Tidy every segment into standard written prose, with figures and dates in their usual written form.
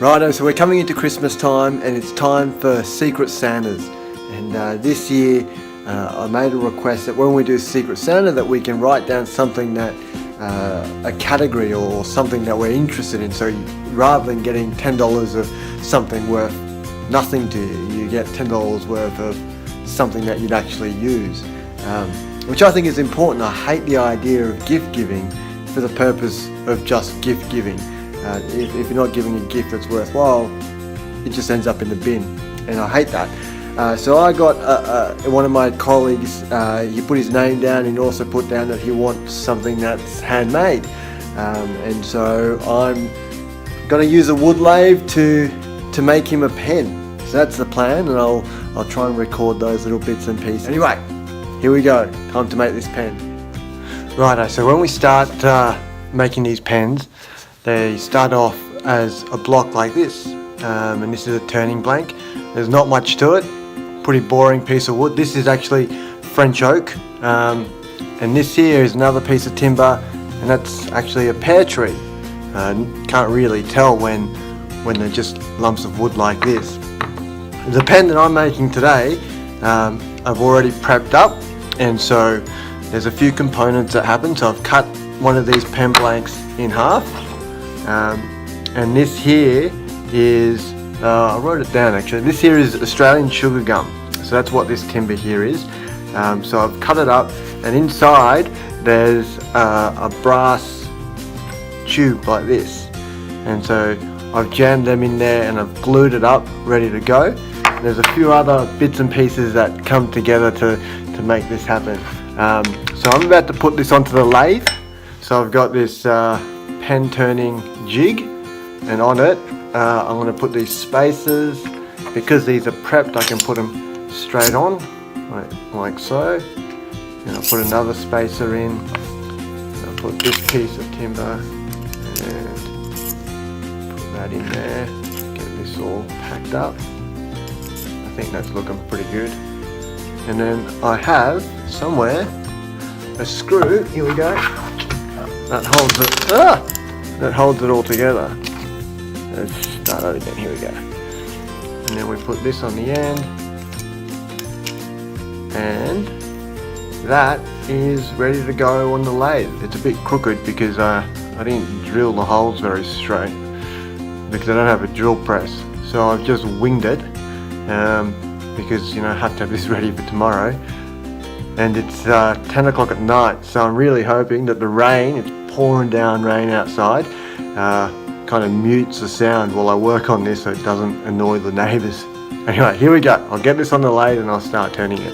Righto, so we're coming into Christmas time and it's time for Secret Santas. And this year I made a request that when we do Secret Santa that we can write down something that, a category or something that we're interested in. So rather than getting $10 of something worth nothing to you, you get $10 worth of something that you'd actually use. Which I think is important. I hate the idea of gift giving for the purpose of just gift giving. If you're not giving a gift that's worthwhile, it just ends up in the bin, and I hate that. So I got one of my colleagues, he put his name down and also put down that he wants something that's handmade. And so I'm going to use a wood lathe to make him a pen. So that's the plan, and I'll try and record those little bits and pieces. Anyway, here we go, time to make this pen. Righto, so when we start making these pens, they start off as a block like this, and this is a turning blank. There's not much to it, pretty boring piece of wood. This is actually French oak, and this here is another piece of timber, and that's actually a pear tree. Can't really tell when they're just lumps of wood like this. The pen that I'm making today, I've already prepped up, and so there's a few components that happen. So I've cut one of these pen blanks in half. And this here is, I wrote it down actually, this here is Australian sugar gum. So that's what this timber here is. So I've cut it up, and inside there's a brass tube like this. And so I've jammed them in there and I've glued it up, ready to go. There's a few other bits and pieces that come together to make this happen. So I'm about to put this onto the lathe. So I've got this pen turning jig, and on it I'm going to put these spacers. Because these are prepped, I can put them straight on like so, and I'll put another spacer in. I'll put this piece of timber and put that in there, get this all packed up. I think that's looking pretty good. And then I have somewhere a screw, here we go, that holds it all together. Let's start that again, here we go. And then we put this on the end, and that is ready to go on the lathe. It's a bit crooked because I didn't drill the holes very straight because I don't have a drill press. So I've just winged it because I have to have this ready for tomorrow. And it's 10 o'clock at night, so I'm really hoping that the rain, it's pouring down rain outside, kind of mutes the sound while I work on this so it doesn't annoy the neighbours. Anyway, here we go. I'll get this on the lathe and I'll start turning it.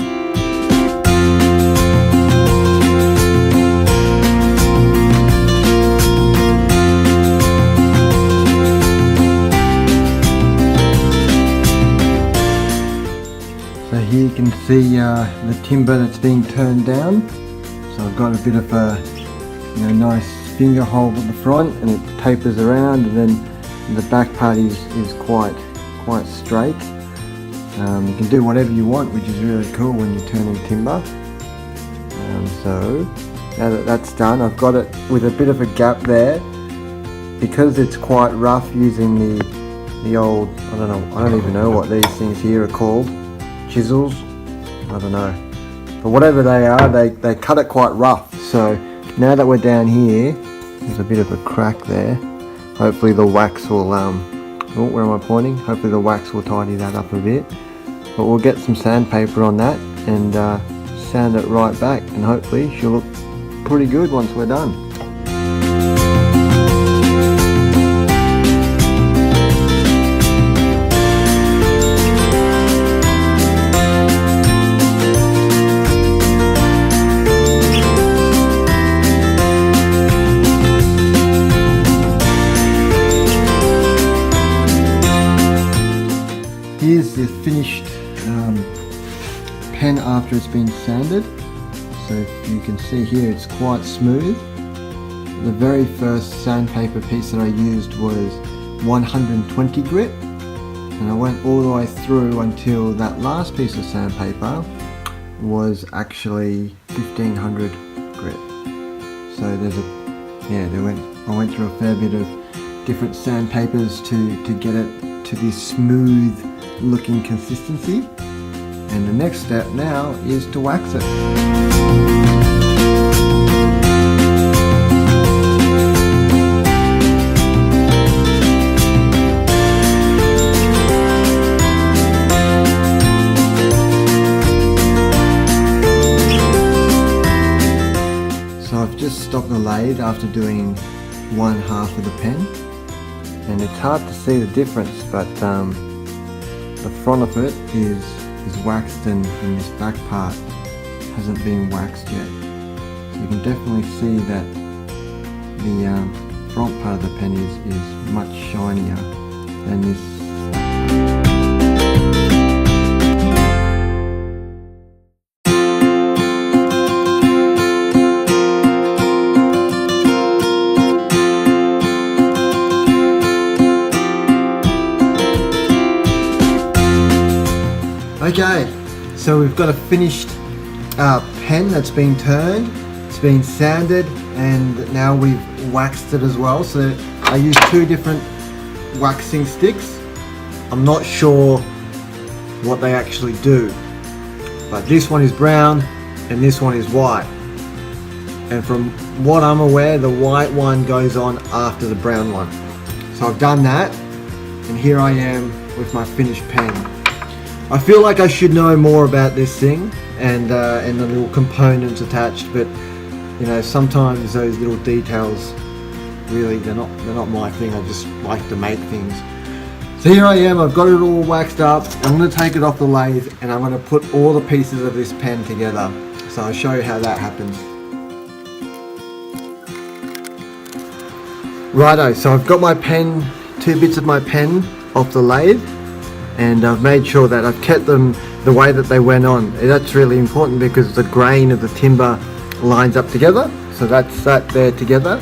So here you can see the timber that's being turned down. So I've got a bit of a nice finger hole at the front, and it tapers around, and then the back part is quite straight. You can do whatever you want, which is really cool when you're turning timber. So now that that's done, I've got it with a bit of a gap there because it's quite rough, using the old, I don't even know what these things here are called, chisels, I don't know, but whatever they are, they cut it quite rough. So now that we're down here, there's a bit of a crack there. Hopefully the wax will, where am I pointing? Hopefully the wax will tidy that up a bit. But we'll get some sandpaper on that and sand it right back, and hopefully she'll look pretty good once we're done. Here's the finished pen after it's been sanded. So if you can see here, it's quite smooth. The very first sandpaper piece that I used was 120 grit, and I went all the way through until that last piece of sandpaper was actually 1500 grit. So there's I went through a fair bit of different sandpapers to get it to this smooth looking consistency. And the next step now is to wax it. So I've just stopped the lathe after doing one half of the pen, and it's hard to see the difference, but the front of it is waxed and this back part hasn't been waxed yet. So you can definitely see that the front part of the pen is much shinier than this. Okay, so we've got a finished pen that's been turned, it's been sanded, and now we've waxed it as well. So I used two different waxing sticks. I'm not sure what they actually do, but this one is brown and this one is white. And from what I'm aware, the white one goes on after the brown one. So I've done that, and here I am with my finished pen. I feel like I should know more about this thing and the little components attached, but you know, sometimes those little details really they're not my thing. I just like to make things. So here I am, I've got it all waxed up. I'm going to take it off the lathe and I'm going to put all the pieces of this pen together. So I'll show you how that happens. Righto, so I've got my pen, two bits of my pen off the lathe, and I've made sure that I've kept them the way that they went on. That's really important because the grain of the timber lines up together. So that's that there together.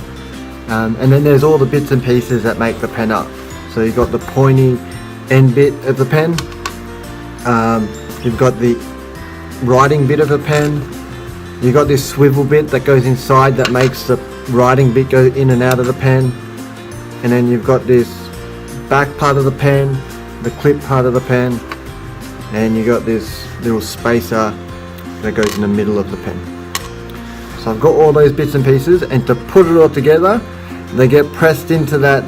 And then there's all the bits and pieces that make the pen up. So you've got the pointy end bit of the pen. You've got the writing bit of the pen. You've got this swivel bit that goes inside that makes the writing bit go in and out of the pen. And then you've got this back part of the pen, the clip part of the pen, and you got this little spacer that goes in the middle of the pen. So I've got all those bits and pieces, and to put it all together, they get pressed into that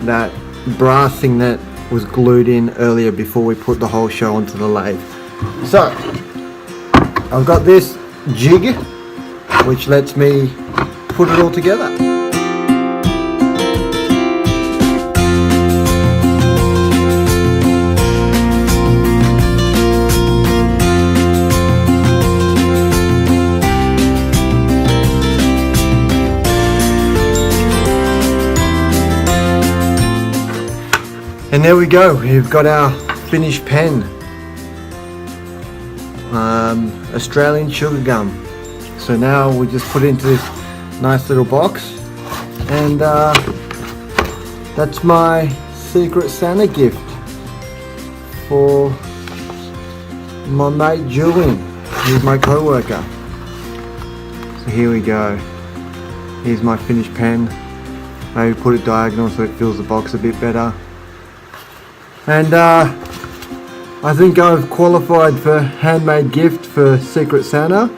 that brass thing that was glued in earlier before we put the whole show onto the lathe. So I've got this jig which lets me put it all together. And there we go, we've got our finished pen. Australian sugar gum. So now we just put it into this nice little box, and that's my Secret Santa gift for my mate Julian. He's my co-worker. So here we go. Here's my finished pen. Maybe put it diagonal so it fills the box a bit better. And I think I've qualified for handmade gift for Secret Santa,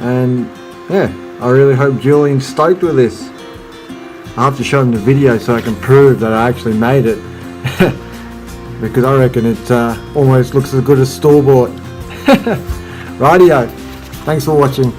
and yeah, I really hope Julian's stoked with this. I'll have to show him the video so I can prove that I actually made it because I reckon it almost looks as good as store-bought. Rightio, thanks for watching.